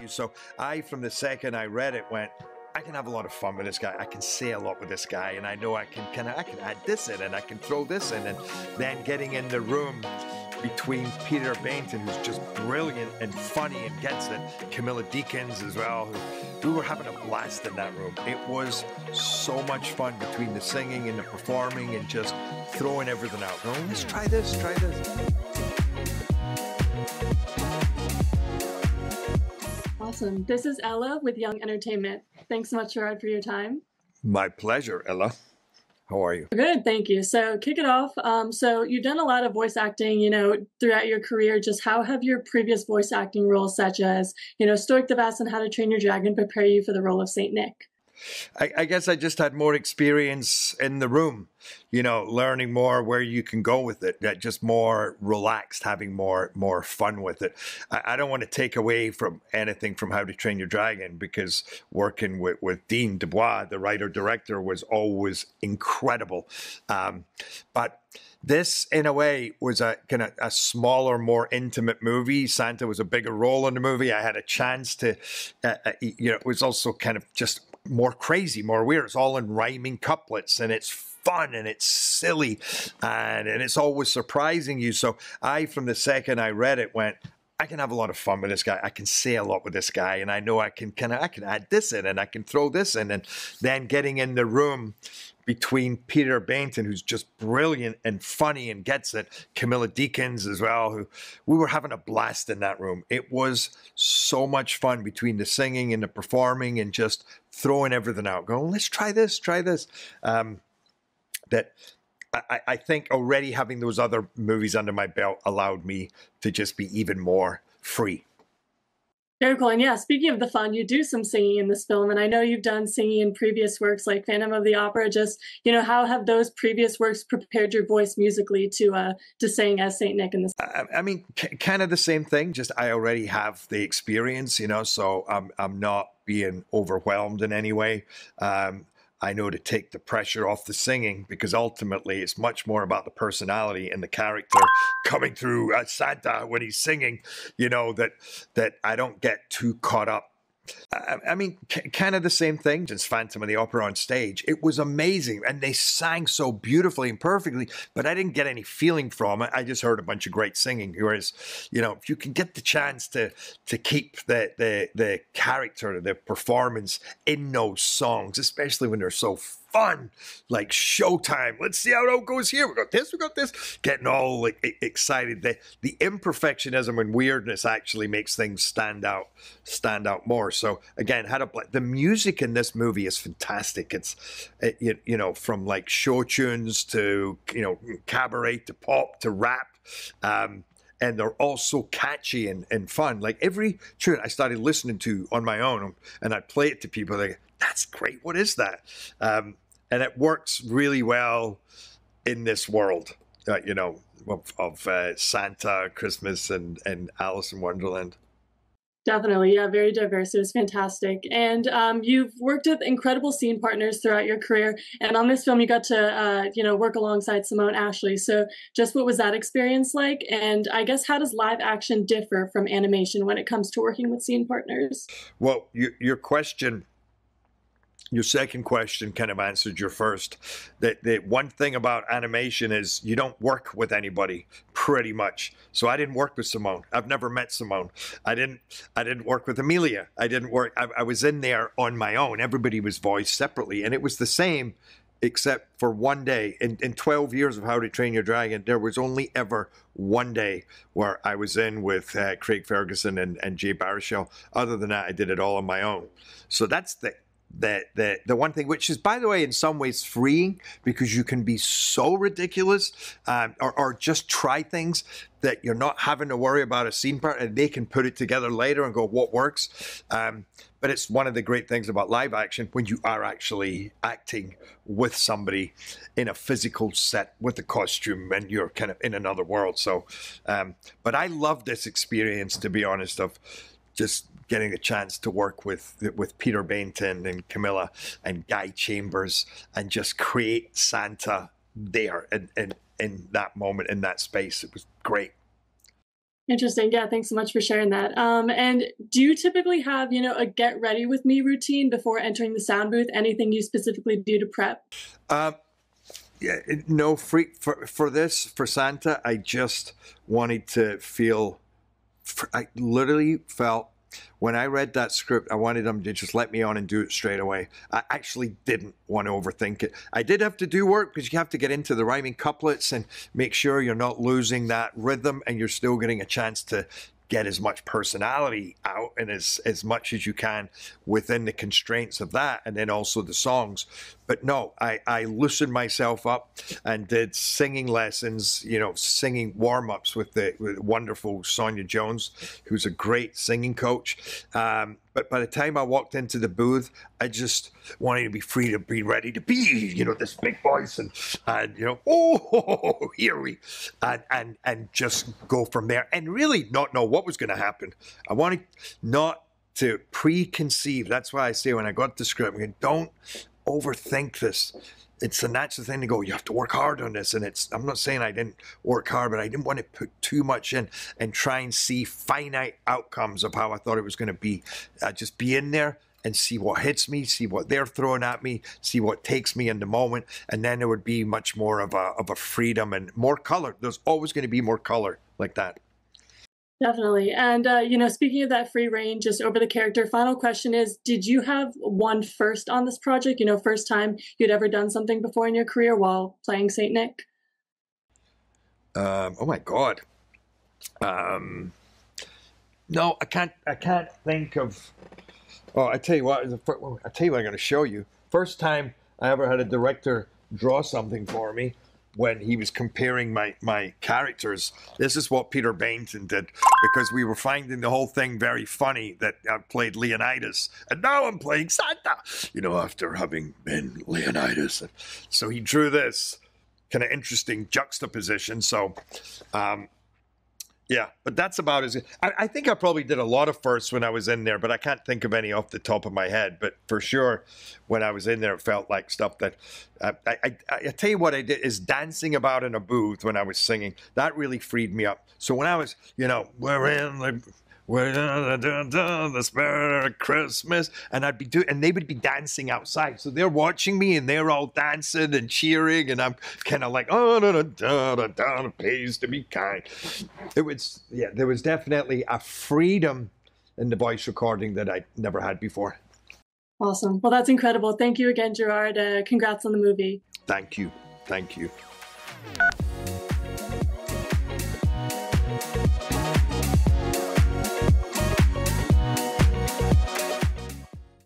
So from the second I read it, went, I can have a lot of fun with this guy. I can say a lot with this guy, and I know I can add this in, and I can throw this in, and then getting in the room between Peter Baynton, who's just brilliant and funny and gets it, Camilla Deakins as well, we were having a blast in that room. It was so much fun between the singing and the performing and just throwing everything out. Going, let's try this, try this. Awesome. This is Ella with Young Entertainment. Thanks so much, Gerard, for your time. My pleasure, Ella. How are you? Good, thank you. So kick it off. So you've done a lot of voice acting, throughout your career. Just how have your previous voice acting roles, such as, Stoic the Bass and How to Train Your Dragon, prepare you for the role of Saint Nick? I guess I just had more experience in the room, learning more where you can go with it, just more relaxed, having more fun with it. I don't want to take away from anything from How to Train Your Dragon, because working with Dean Dubois, the writer-director, was always incredible. But this, in a way, was a kind of a smaller, more intimate movie. Santa was a bigger role in the movie. I had a chance to, it was also kind of just more crazy, more weird. It's all in rhyming couplets, and it's fun and it's silly, and it's always surprising you. So from the second I read it, went, I can have a lot of fun with this guy. I can say a lot with this guy, and I know I can add this in, and I can throw this in, and then getting in the room between Peter Baynton, who's just brilliant and funny and gets it, Camilla Deakins as well, we were having a blast in that room. It was so much fun between the singing and the performing and just throwing everything out, going, let's try this, try this. That I think already having those other movies under my belt allowed me to just be even more free. Very cool. And yeah, speaking of the fun, you do some singing in this film, and I know you've done singing in previous works like Phantom of the Opera. Just, how have those previous works prepared your voice musically to sing as Saint Nick in this? I mean, kind of the same thing. Just I already have the experience, so I'm not being overwhelmed in any way. I know to take the pressure off the singing, because ultimately it's much more about the personality and the character coming through Santa when he's singing, that I don't get too caught up. I mean, kind of the same thing. Just Phantom of the Opera on stage. It was amazing. And they sang so beautifully and perfectly, but I didn't get any feeling from it. I just heard a bunch of great singing. Whereas, if you can get the chance to keep the character, the performance in those songs, especially when they're so fun, like showtime. Let's see how it goes here. We got this. Getting all like excited. The imperfectionism and weirdness actually makes things stand out more. So again, the music in this movie is fantastic. It's from like show tunes to cabaret to pop to rap. And they're all so catchy and fun. Like every tune I started listening to on my own, and I'd play it to people. They go, that's great. What is that? And it works really well in this world, of Santa, Christmas, and Alice in Wonderland. Definitely. Yeah, very diverse. It was fantastic. And you've worked with incredible scene partners throughout your career. And on this film, you got to, work alongside Simone Ashley. So just what was that experience like? And I guess, how does live action differ from animation when it comes to working with scene partners? Well, your second question kind of answered your first. The one thing about animation is you don't work with anybody, pretty much. So I didn't work with Simone. I've never met Simone. I didn't work with Amelia. I was in there on my own. Everybody was voiced separately, and it was the same, except for one day. In 12 years of How to Train Your Dragon, there was only ever one day where I was in with Craig Ferguson and Jay Baruchel. Other than that, I did it all on my own. So that's the one thing, which is, by the way, in some ways freeing, because you can be so ridiculous or just try things that you're not having to worry about a scene part, and they can put it together later and go, what works? But it's one of the great things about live action, when you are actually acting with somebody in a physical set with the costume, and you're kind of in another world. So, but I love this experience, to be honest, of just getting a chance to work with Peter Baynton and Camilla and Guy Chambers, and just create Santa there and in that moment, in that space. It was great. Interesting. Yeah, thanks so much for sharing that. And do you typically have, a get ready with me routine before entering the sound booth? Anything you specifically do to prep? Uh, yeah, no, for this, for Santa, I just wanted to feel, I literally felt when I read that script, I wanted them to just let me on and do it straight away. I actually didn't want to overthink it. I did have to do work because you have to get into the rhyming couplets and make sure you're not losing that rhythm and you're still getting a chance to get as much personality out and as much as you can within the constraints of that, and then also the songs. But no, I loosened myself up and did singing lessons, singing warm-ups with the wonderful Sonia Jones, who's a great singing coach. But by the time I walked into the booth, I just wanted to be free to be ready to be, this big voice and oh, here we, and just go from there and really not know what was going to happen. I wanted not to preconceive. That's why I say when I got the script, I'm going, don't overthink this. It's a natural thing to go, you have to work hard on this. And I'm not saying I didn't work hard, but I didn't want to put too much in and try and see finite outcomes of how I thought it was going to be. Just be in there and see what hits me, see what they're throwing at me, see what takes me in the moment. And then there would be much more of a freedom and more color. There's always going to be more color like that. Definitely. And, speaking of that free reign, just over the character, final question is, did you have one first on this project? First time you'd ever done something before in your career while playing Saint Nick? Oh my God. No, I can't think of, oh, I tell you what I'm going to show you. First time I ever had a director draw something for me, when he was comparing my characters. This is what Peter Bainton did, because we were finding the whole thing very funny that I played Leonidas and now I'm playing Santa, after having been Leonidas. And so he drew this kind of interesting juxtaposition. So yeah, but that's about as I think I probably did a lot of firsts when I was in there, but I can't think of any off the top of my head. But for sure, when I was in there, it felt like stuff that I tell you what I did is dancing about in a booth when I was singing. That really freed me up. So when I was, we're in the spirit of Christmas, and they would be dancing outside. So they're watching me, and they're all dancing and cheering, and I'm kind of like, oh, it pays to be kind. There was definitely a freedom in the voice recording that I never had before. Awesome. Well, that's incredible. Thank you again, Gerard. Congrats on the movie. Thank you.